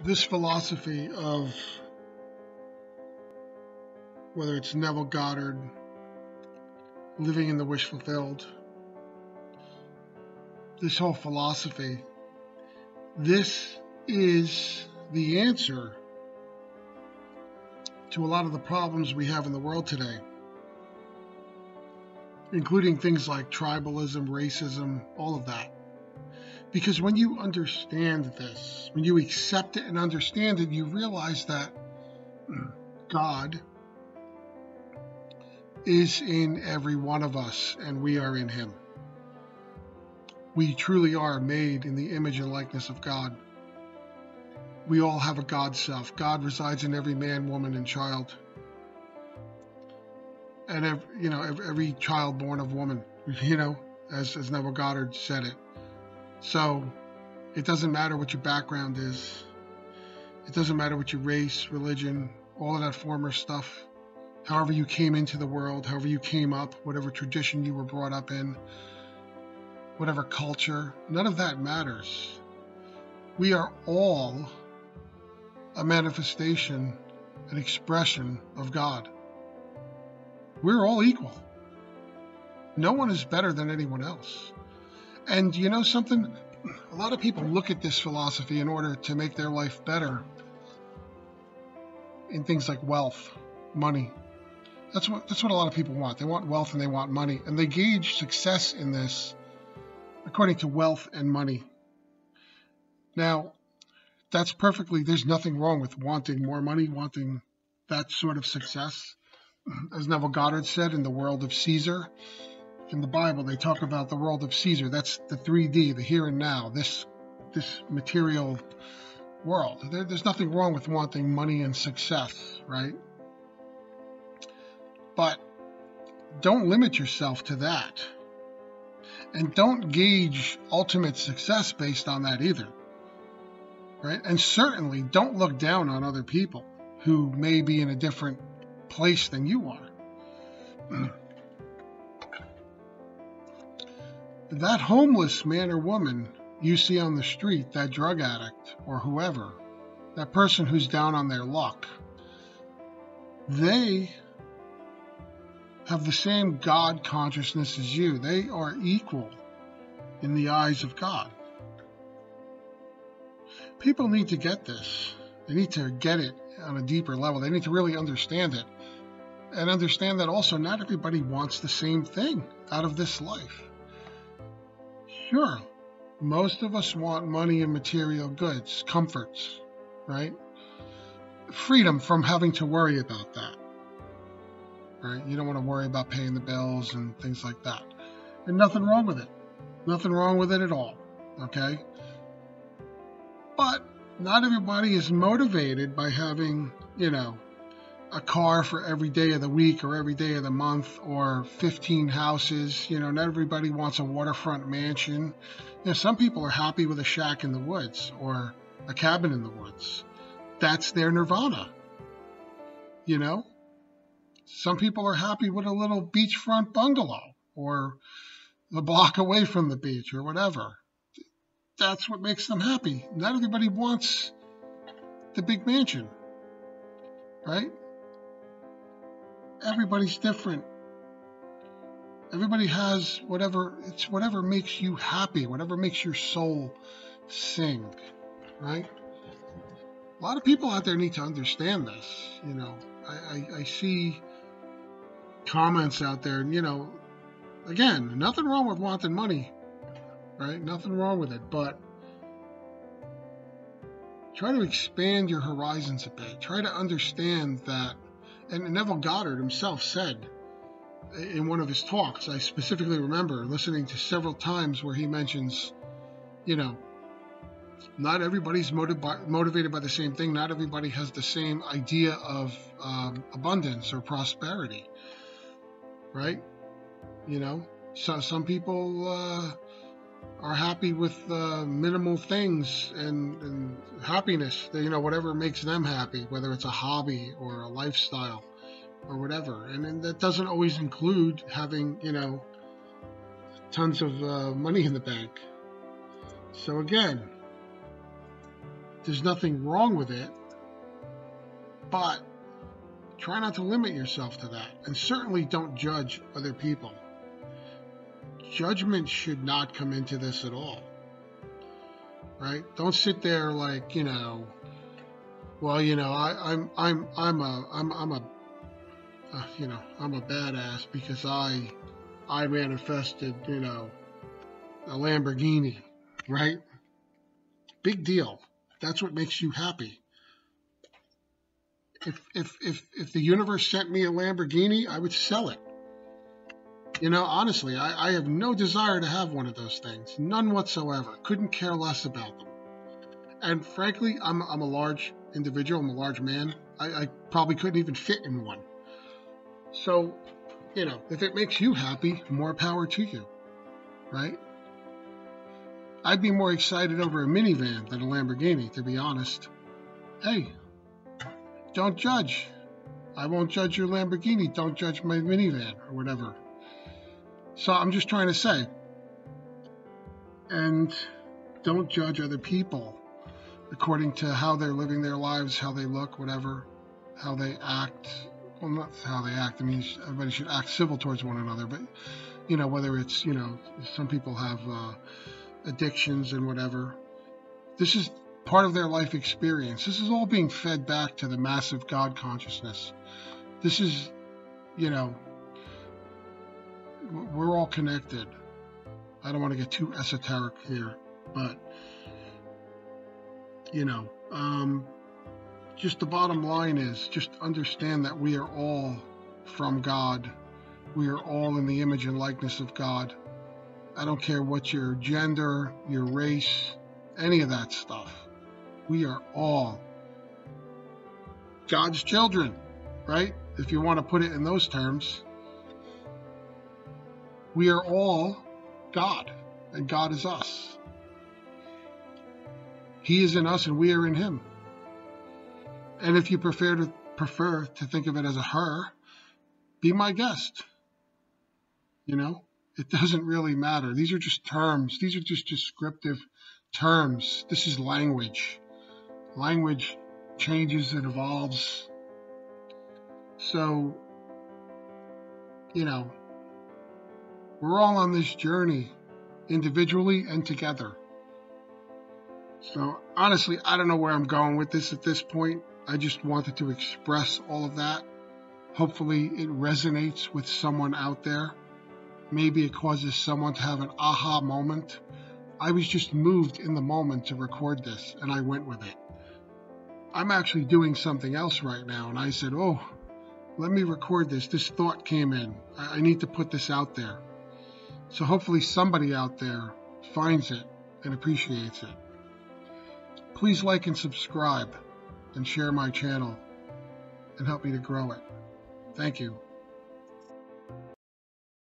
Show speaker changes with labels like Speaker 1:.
Speaker 1: This philosophy of whether it's Neville Goddard, living in the wish fulfilled, this whole philosophy, this is the answer to a lot of the problems we have in the world today, including things like tribalism, racism, all of that. Because when you understand this, when you accept it and understand it, you realize that God is in every one of us and we are in Him. We truly are made in the image and likeness of God. We all have a God self. God resides in every man, woman, and child. And every child born of woman, as Neville Goddard said it. So it doesn't matter what your background is. It doesn't matter what your race, religion, all of that former stuff. However you came into the world, however you came up, whatever tradition you were brought up in, whatever culture, none of that matters. We are all a manifestation, an expression of God. We're all equal. No one is better than anyone else. And you know something? A lot of people look at this philosophy in order to make their life better in things like wealth, money. That's what a lot of people want. They want wealth and they want money. And they gauge success in this according to wealth and money. Now, there's nothing wrong with wanting more money, wanting that sort of success. As Neville Goddard said, in the world of Caesar, in the Bible, they talk about the world of Caesar. That's the 3D, the here and now, this material world. There's nothing wrong with wanting money and success, right? But don't limit yourself to that. And don't gauge ultimate success based on that either, right? And certainly don't look down on other people who may be in a different place than you are. That homeless man or woman you see on the street, that drug addict or whoever, that person who's down on their luck, they have the same God consciousness as you. They are equal in the eyes of God. People need to get this. They need to get it on a deeper level. They need to really understand it. And understand that also not everybody wants the same thing out of this life. Sure, most of us want money and material goods, comforts, right? Freedom from having to worry about that, right? You don't want to worry about paying the bills and things like that. And nothing wrong with it. Nothing wrong with it at all, okay? But not everybody is motivated by having, a car for every day of the week or every day of the month or 15 houses. Not everybody wants a waterfront mansion. Some people are happy with a shack in the woods or a cabin in the woods. That's their nirvana. Some people are happy with a little beachfront bungalow or a block away from the beach or whatever. That's what makes them happy. Not everybody wants the big mansion, right? Everybody's different. Everybody has whatever makes you happy, whatever makes your soul sing, right? A lot of people out there need to understand this. I see comments out there, and again, nothing wrong with wanting money, right? Nothing wrong with it, but try to expand your horizons a bit. Try to understand that. And Neville Goddard himself said in one of his talks, I specifically remember listening to several times where he mentions, not everybody's motivated by the same thing. Not everybody has the same idea of abundance or prosperity, right? So some people are happy with minimal things and happiness, whatever makes them happy, whether it's a hobby or a lifestyle or whatever. And that doesn't always include having, tons of money in the bank. So again, There's nothing wrong with it, but try not to limit yourself to that. And certainly don't judge other people. Judgment should not come into this at all, right? Don't sit there like, well, I'm a badass because I manifested, a Lamborghini, right? Big deal. That's what makes you happy. If the universe sent me a Lamborghini, I would sell it. Honestly, I have no desire to have one of those things. None whatsoever. Couldn't care less about them. And frankly, I'm a large individual. I'm a large man. I probably couldn't even fit in one. So, if it makes you happy, more power to you, right? I'd be more excited over a minivan than a Lamborghini, to be honest. Hey, don't judge. I won't judge your Lamborghini. Don't judge my minivan or whatever. So I'm just trying to say, and don't judge other people according to how they're living their lives, how they look, whatever, how they act. Well, not how they act. I mean, everybody should act civil towards one another, but, whether it's, some people have addictions and whatever. This is part of their life experience. This is all being fed back to the massive God consciousness. This is, we're all connected. I don't want to get too esoteric here, but, just the bottom line is just understand that we are all from God. We are all in the image and likeness of God. I don't care what your gender, your race, any of that stuff. We are all God's children, right? If you want to put it in those terms. We are all God, and God is us. He is in us, and we are in Him. And if you prefer to think of it as a her, be my guest. It doesn't really matter. These are just terms. These are just descriptive terms. This is language. Language changes and evolves. So, we're all on this journey, individually and together. So, honestly, I don't know where I'm going with this at this point. I just wanted to express all of that. Hopefully, it resonates with someone out there. Maybe it causes someone to have an aha moment. I was just moved in the moment to record this, and I went with it. I'm actually doing something else right now, and I said, let me record this. This thought came in. I need to put this out there. So hopefully somebody out there finds it and appreciates it. Please like and subscribe and share my channel and help me to grow it. Thank you.